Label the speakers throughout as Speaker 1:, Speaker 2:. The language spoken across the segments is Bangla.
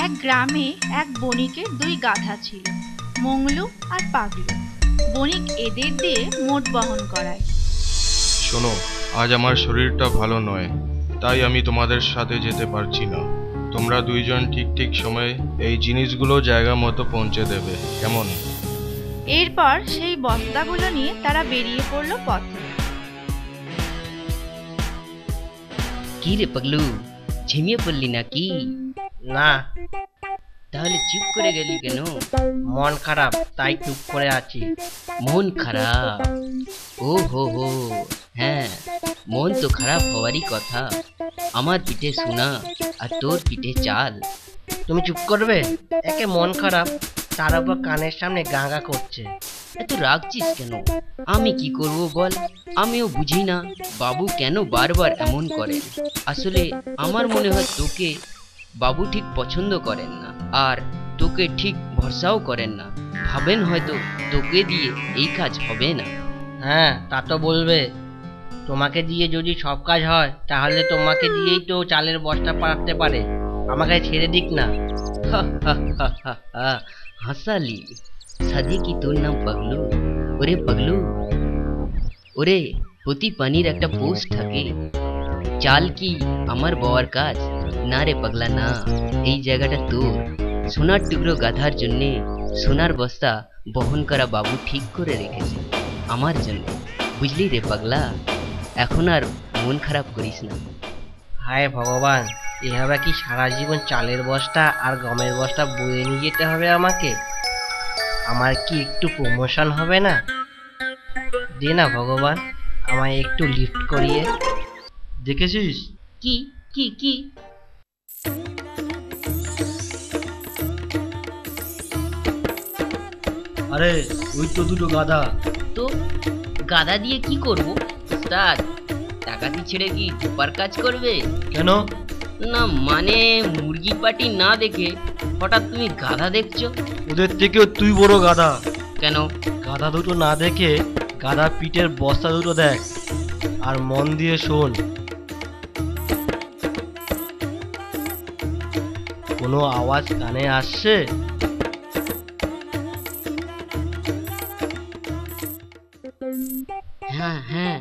Speaker 1: এক গ্রামে এক বণিকের দুই গাধা ছিল, মংলু আর পাগলু। বণিক এদের দিয়ে মোট বহন করায়।
Speaker 2: শোনো, আজ আমার শরীরটা ভালো নয়, তাই আমি তোমাদের সাথে যেতে পারছি না। তোমরা দুইজন ঠিক ঠিক সময়ে এই জিনিসগুলো জায়গা মতো পৌঁছে দেবে, কেমন?
Speaker 1: এরপর সেই বস্তাগুলো নিয়ে তারা বেরিয়ে পড়লো পথে।
Speaker 3: কি রে পাগলু, ঝিমিয়ে পড়লি নাকি?
Speaker 4: না।
Speaker 3: তাহলে চুপ করে গেলি কেন?
Speaker 4: মন খারাপ, তাই চুপ করে আছি।
Speaker 3: মন খারাপ? ও হো, হ্যাঁ, মন তো খারাপ হওয়ারই কথা। আমার পিঠে সোনা আর তোর পিঠে চাল।
Speaker 4: তুমি চুপ করবে? একে মন খারাপ, তার উপর কানের সামনে গাঁগা করছে।
Speaker 3: এত রাগছিস কেন? আমি কি করব বল? আমিও বুঝি না বাবু কেন বারবার এমন করেন। আসলে আমার মনে হয় তোকে বাবু ঠিক পছন্দ করেন না, আর তোকে ঠিক ভরসাও করেন না। ভাবেন হয়তো তোকে দিয়ে এই কাজ হবে না।
Speaker 4: হ্যাঁ, তা তো বলবে। তোমাকে দিয়ে যদি সব কাজ হয়, তাহলে তোমাকে দিয়েই তো চালের বস্তা পাঠাতে পারে। আমাকে ছেড়ে দিক না।
Speaker 3: হাসালি সাদে কি তোর নাম পাগলু? ওরে পাগলু, ওরে প্রতি পানির একটা পোষ থাকে। চাল কি আমার বাবার কাজ? না রে পাগলা না, এই জায়গাটা তোর। সোনার টুকরো গাধার জন্যে সোনার বস্তা বহন করা বাবু ঠিক করে রেখেছে আমার জন্য, বুঝলি রে পাগলা? এখন আর মন খারাপ করিস না।
Speaker 4: হায় ভগবান, এভাবে কি সারা জীবন চালের বস্তা আর গমের বস্তা বয়ে নিয়ে যেতে হবে আমাকে? আমার কি একটু প্রমোশন হবে না? দে না ভগবান, আমায় একটু লিফট করিয়ে।
Speaker 5: দেখেছিস?
Speaker 3: কি কি কি?
Speaker 5: আরে ওই তো দুটো গাধা।
Speaker 3: তো গাধা দিয়ে কি করব? স্যার, টাকাতি ছেড়ে কি ধোপার কাজ করবে?
Speaker 5: কেন?
Speaker 3: না মানে মুরগি পাটি না দেখে হঠাৎ তুমি গাধা দেখছো?
Speaker 5: ওদের থেকেও তুই বড় গাধা।
Speaker 3: কেন?
Speaker 5: গাধা দুটো না দেখে গাধা পিঠের বস্তা দুটো দেখ, আর মন দিয়ে শোন। কোনো আওয়াজ কানে আসছে?
Speaker 3: হ্যাঁ হ্যাঁ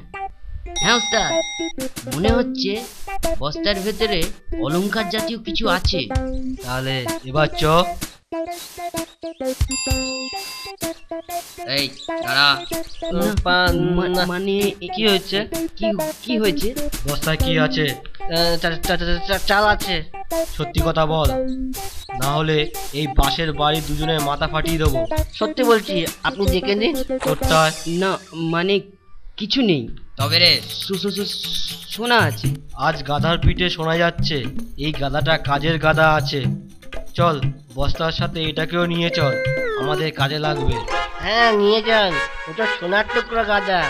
Speaker 3: হ্যাঁ ওস্তাদ, মনে হচ্ছে বস্তার ভেতরে অলংকার জাতীয় কিছু আছে।
Speaker 5: তাহলে এবার চ।
Speaker 3: এই দাঁড়া।
Speaker 4: মানে কি হয়েছে?
Speaker 3: কি হয়েছে?
Speaker 5: বস্তায় কি আছে?
Speaker 4: চাল আছে।
Speaker 5: সত্যি কথা বল, না হলে এই পাশের বাড়ি দুজনের মাথা ফাটিয়ে দেবো।
Speaker 4: সত্যি বলছি, আপনি দেখে নিন।
Speaker 5: কোথায়?
Speaker 3: না মানে কিছু নেই, তবে রে শোনা আছে।
Speaker 5: আজ গাধার পিঠে শোনা যাচ্ছে। এই গাধাটা কাজের গাধা আছে। চল, বস্তার সাথে এটাকেও নিয়ে চল, আমাদের কাজে লাগবে।
Speaker 4: হ্যাঁ, নিয়ে যান। ওটা সোনার টুকরো গাধা।